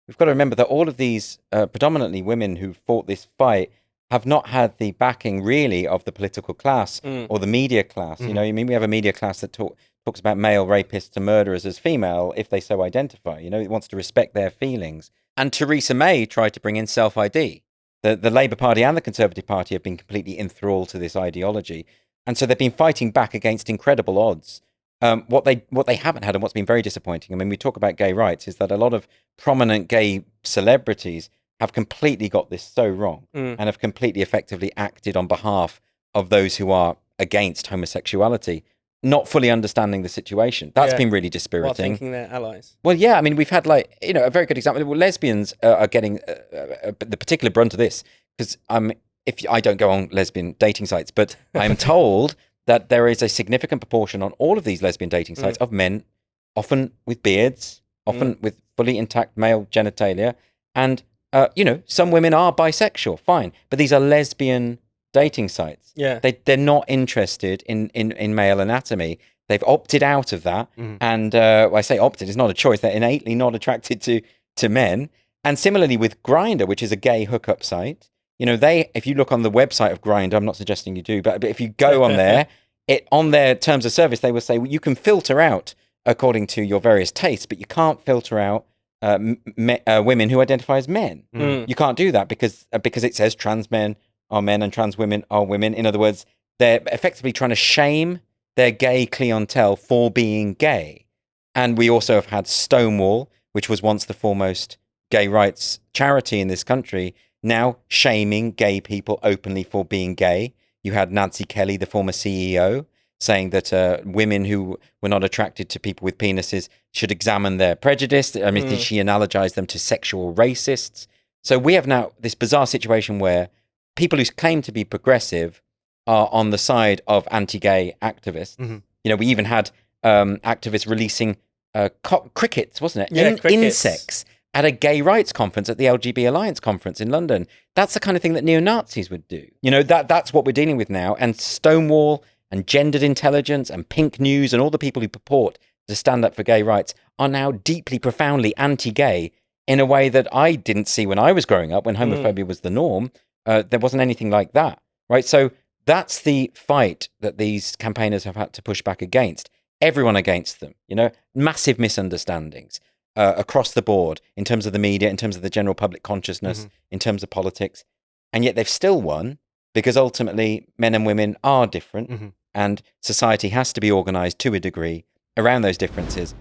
we've got to remember that all of these predominantly women who fought this fight have not had the backing really of the political class or the media class. You know, I mean, we have a media class that talks about male rapists and murderers as female if they so identify. You know, it wants to respect their feelings. And Theresa May tried to bring in self-ID. The Labour Party and the Conservative Party have been completely enthralled to this ideology. And so they've been fighting back against incredible odds. What they haven't had, and what's been very disappointing, I mean, we talk about gay rights, is that a lot of prominent gay celebrities have completely got this so wrong and have completely effectively acted on behalf of those who are against homosexuality, not fully understanding the situation. That's been really dispiriting. While thinking they're allies. Well, yeah, I mean, we've had a very good example. Well, lesbians are getting the particular brunt of this because I don't go on lesbian dating sites, but I'm told that there is a significant proportion on all of these lesbian dating sites of men, often with beards, often with fully intact male genitalia, and some women are bisexual, fine, but these are lesbian dating sites. Yeah, they're not interested in male anatomy. They've opted out of that, and I say opted, it's not a choice. They're innately not attracted to men. And similarly with Grindr, which is a gay hookup site, if you look on the website of Grindr, I'm not suggesting you do, but if you go on there, on their terms of service, they will say, well, you can filter out according to your various tastes, but you can't filter out women who identify as men. You can't do that because it says trans men are men and trans women are women. In other words, they're effectively trying to shame their gay clientele for being gay. And we also have had Stonewall, which was once the foremost gay rights charity in this country, now shaming gay people openly for being gay. You had Nancy Kelly, the former CEO, saying that women who were not attracted to people with penises should examine their prejudice. I mean, she analogized them to sexual racists. So we have now this bizarre situation where people who claim to be progressive are on the side of anti-gay activists. We even had activists releasing crickets, wasn't it? Yeah, crickets. Insects at a gay rights conference at the LGB Alliance conference in London. That's the kind of thing that neo-Nazis would do. That's what we're dealing with now. And Stonewall and gendered intelligence and pink news and all the people who purport to stand up for gay rights are now deeply, profoundly anti-gay in a way that I didn't see when I was growing up, when homophobia was the norm. There wasn't anything like that, right? So that's the fight that these campaigners have had to push back against. Everyone against them, massive misunderstandings across the board in terms of the media, in terms of the general public consciousness, in terms of politics. And yet they've still won because ultimately men and women are different and society has to be organized to a degree around those differences.